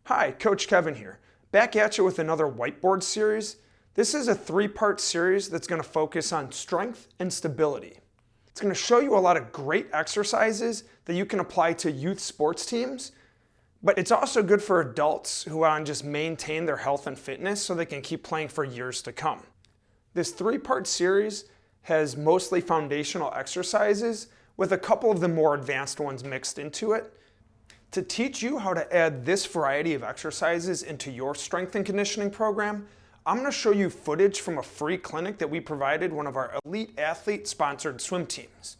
Hi, Coach Kevin here. Back at you with another whiteboard series. This is a 3-part series that's going to focus on strength and stability. It's going to show you a lot of great exercises that you can apply to youth sports teams, but it's also good for adults who want to just maintain their health and fitness so they can keep playing for years to come. This 3-part series has mostly foundational exercises with a couple of the more advanced ones mixed into it. To teach you how to add this variety of exercises into your strength and conditioning program, I'm going to show you footage from a free clinic that we provided one of our elite athlete-sponsored swim teams.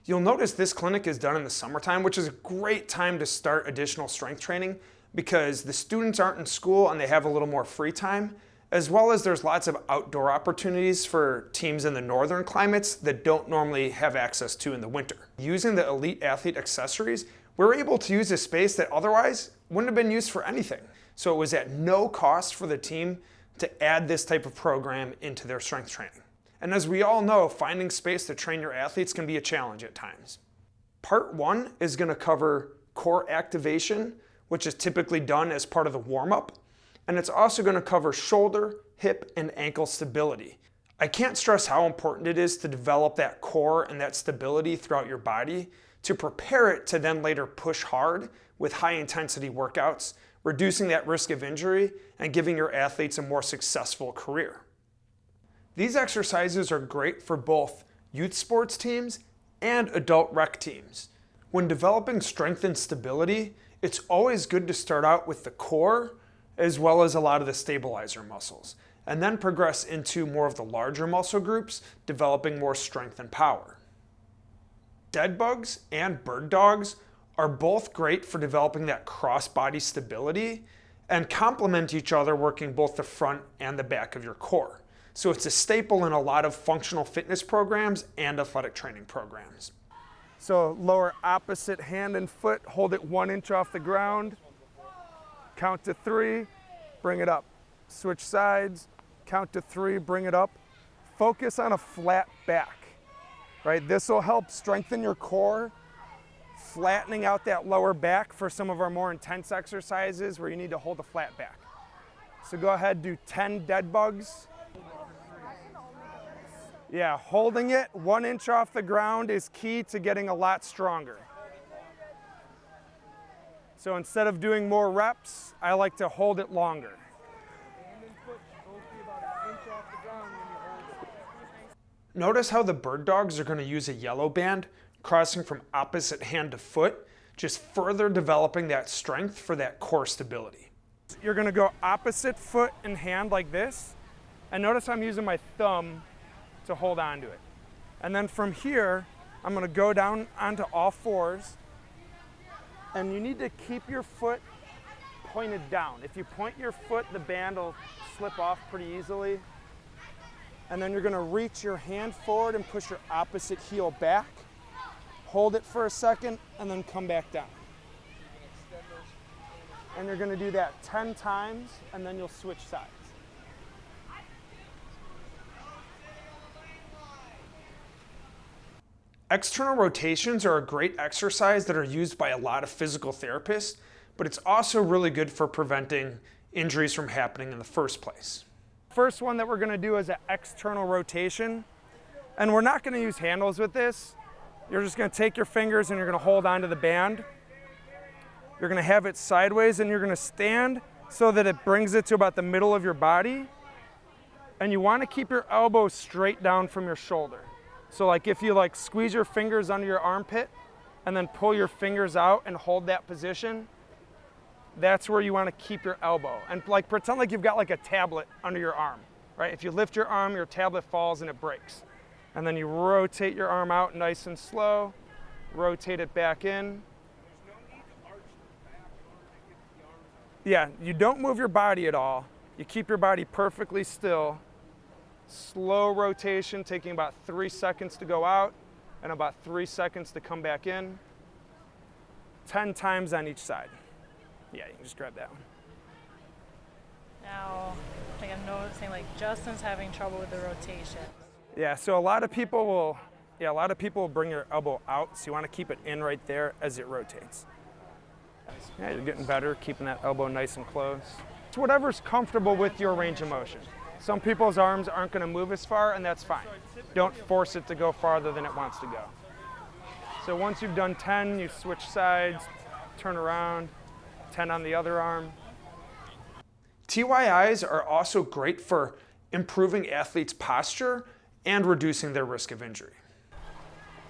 You'll notice this clinic is done in the summertime, which is a great time to start additional strength training because the students aren't in school and they have a little more free time, as well as there's lots of outdoor opportunities for teams in the northern climates that don't normally have access to in the winter. Using the elite athlete accessories, we're able to use a space that otherwise wouldn't have been used for anything. So it was at no cost for the team to add this type of program into their strength training. And as we all know, finding space to train your athletes can be a challenge at times. Part 1 is going to cover core activation, which is typically done as part of the warm-up. And it's also going to cover shoulder, hip, and ankle stability. I can't stress how important it is to develop that core and that stability throughout your body to prepare it to then later push hard with high-intensity workouts, reducing that risk of injury and giving your athletes a more successful career. These exercises are great for both youth sports teams and adult rec teams. When developing strength and stability, it's always good to start out with the core as well as a lot of the stabilizer muscles, and then progress into more of the larger muscle groups, developing more strength and power. Dead bugs and bird dogs are both great for developing that cross-body stability and complement each other, working both the front and the back of your core. So it's a staple in a lot of functional fitness programs and athletic training programs. So lower opposite hand and foot, hold it 1 inch off the ground, count to 3, bring it up. Switch sides, count to 3, bring it up. Focus on a flat back. Right, this will help strengthen your core, flattening out that lower back for some of our more intense exercises where you need to hold a flat back. So go ahead, do 10 dead bugs. Yeah, holding it 1 inch off the ground is key to getting a lot stronger. So instead of doing more reps, I like to hold it longer. Notice how the bird dogs are going to use a yellow band crossing from opposite hand to foot, just further developing that strength for that core stability. You're going to go opposite foot and hand like this, and notice I'm using my thumb to hold on to it. And then from here, I'm going to go down onto all fours, and you need to keep your foot pointed down. If you point your foot, the band will slip off pretty easily. And then you're going to reach your hand forward and push your opposite heel back. Hold it for a second and then come back down. And you're going to do that 10 times and then you'll switch sides. External rotations are a great exercise that are used by a lot of physical therapists, but it's also really good for preventing injuries from happening in the first place. First one that we're going to do is an external rotation, and we're not going to use handles with this. You're just going to take your fingers and you're going to hold onto the band. You're going to have it sideways and you're going to stand so that it brings it to about the middle of your body, and you want to keep your elbow straight down from your shoulder. So like if you squeeze your fingers under your armpit and then pull your fingers out and hold that position, that's where you want to keep your elbow. And pretend like you've got a tablet under your arm, right? If you lift your arm, your tablet falls and it breaks. And then you rotate your arm out nice and slow, rotate it back in. Yeah, you don't move your body at all. You keep your body perfectly still. Slow rotation, taking about 3 seconds to go out and about 3 seconds to come back in. 10 times on each side. Yeah, you can just grab that one. Now, I'm noticing Justin's having trouble with the rotation. Yeah, so a lot of people will bring your elbow out, so you want to keep it in right there as it rotates. Yeah, you're getting better, keeping that elbow nice and close. It's whatever's comfortable with your range of motion. Some people's arms aren't going to move as far, and that's fine. Don't force it to go farther than it wants to go. So once you've done 10, you switch sides, turn around, 10 on the other arm. TYIs are also great for improving athletes' posture and reducing their risk of injury.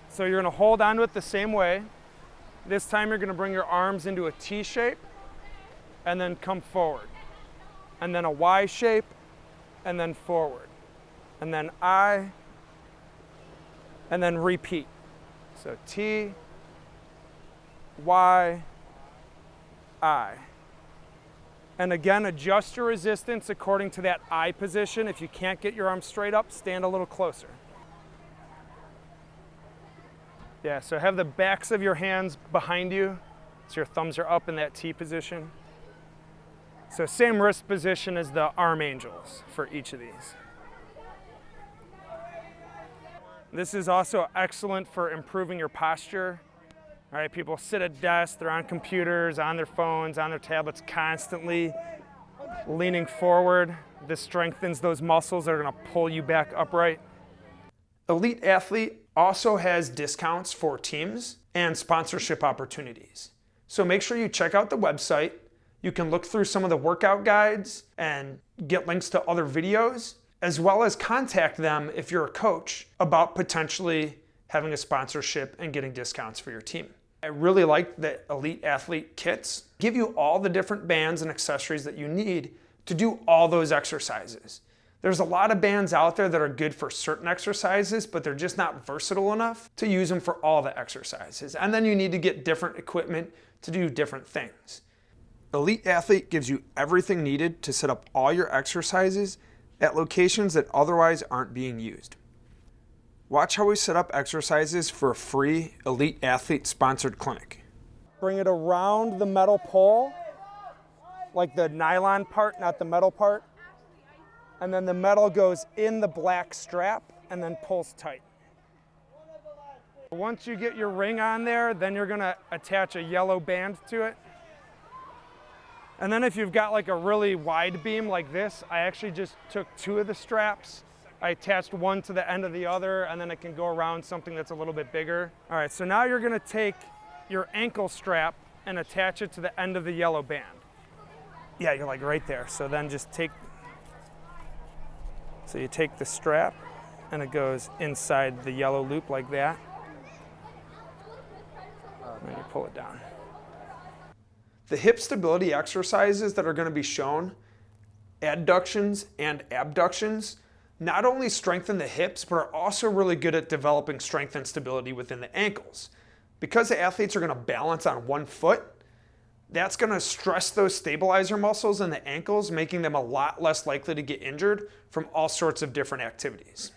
So you're going to hold onto it the same way. This time you're going to bring your arms into a T shape and then come forward. And then a Y shape and then forward. And then I, and then repeat. So T, Y, I. And again, adjust your resistance according to that I position. If you can't get your arms straight up, stand a little closer. Yeah, so have the backs of your hands behind you, so your thumbs are up in that T position. So same wrist position as the arm angels for each of these. This is also excellent for improving your posture. All right, people sit at desks, they're on computers, on their phones, on their tablets, constantly leaning forward. This strengthens those muscles that are gonna pull you back upright. Elite Athlete also has discounts for teams and sponsorship opportunities. So make sure you check out the website. You can look through some of the workout guides and get links to other videos, as well as contact them if you're a coach about potentially having a sponsorship and getting discounts for your team. I really like the Elite Athlete kits. Give you all the different bands and accessories that you need to do all those exercises. There's a lot of bands out there that are good for certain exercises, but they're just not versatile enough to use them for all the exercises. And then you need to get different equipment to do different things. Elite Athlete gives you everything needed to set up all your exercises at locations that otherwise aren't being used. Watch how we set up exercises for a free Elite Athlete sponsored clinic. Bring it around the metal pole, like the nylon part, not the metal part. And then the metal goes in the black strap and then pulls tight. Once you get your ring on there, then you're gonna attach a yellow band to it. And then if you've got like a really wide beam like this, I actually just took 2 of the straps. I attached one to the end of the other, and then it can go around something that's a little bit bigger. All right, so now you're gonna take your ankle strap and attach it to the end of the yellow band. Yeah, you're like right there. So then just so you take the strap and it goes inside the yellow loop like that. And then you pull it down. The hip stability exercises that are going to be shown, adductions and abductions, not only strengthen the hips, but are also really good at developing strength and stability within the ankles. Because the athletes are going to balance on one foot, that's going to stress those stabilizer muscles in the ankles, making them a lot less likely to get injured from all sorts of different activities.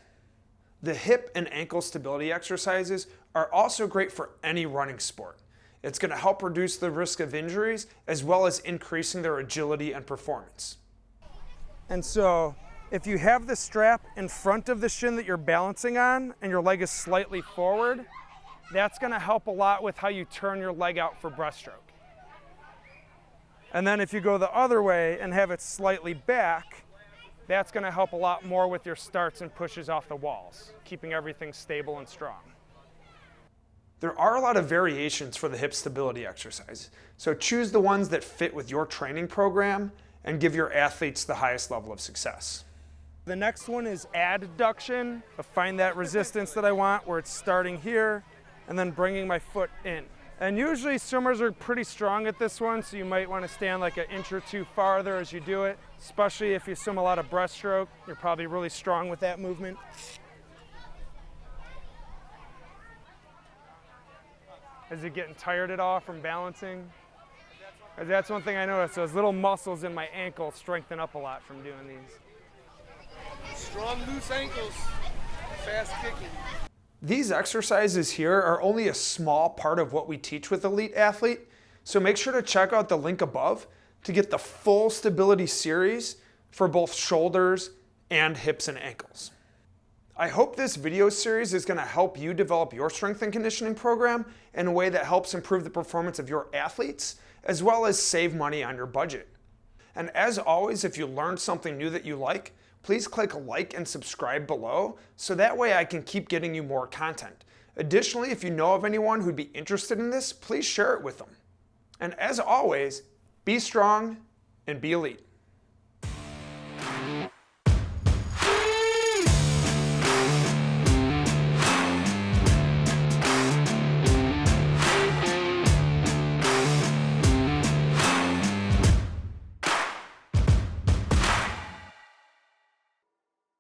The hip and ankle stability exercises are also great for any running sport. It's going to help reduce the risk of injuries as well as increasing their agility and performance. And so if you have the strap in front of the shin that you're balancing on and your leg is slightly forward, that's going to help a lot with how you turn your leg out for breaststroke. And then if you go the other way and have it slightly back, that's going to help a lot more with your starts and pushes off the walls, keeping everything stable and strong. There are a lot of variations for the hip stability exercise, so choose the ones that fit with your training program and give your athletes the highest level of success. The next one is adduction. I find that resistance that I want where it's starting here and then bringing my foot in. And usually swimmers are pretty strong at this one, so you might want to stand like an inch or 2 farther as you do it, especially if you swim a lot of breaststroke. You're probably really strong with that movement. Is it getting tired at all from balancing? Because that's one thing I noticed, those little muscles in my ankle strengthen up a lot from doing these. Strong, loose ankles, fast kicking. These exercises here are only a small part of what we teach with Elite Athlete, so make sure to check out the link above to get the full stability series for both shoulders and hips and ankles. I hope this video series is going to help you develop your strength and conditioning program in a way that helps improve the performance of your athletes, as well as save money on your budget. And as always, if you learned something new that you like, please click like and subscribe below so that way I can keep getting you more content. Additionally, if you know of anyone who'd be interested in this, please share it with them. And as always, be strong and be elite.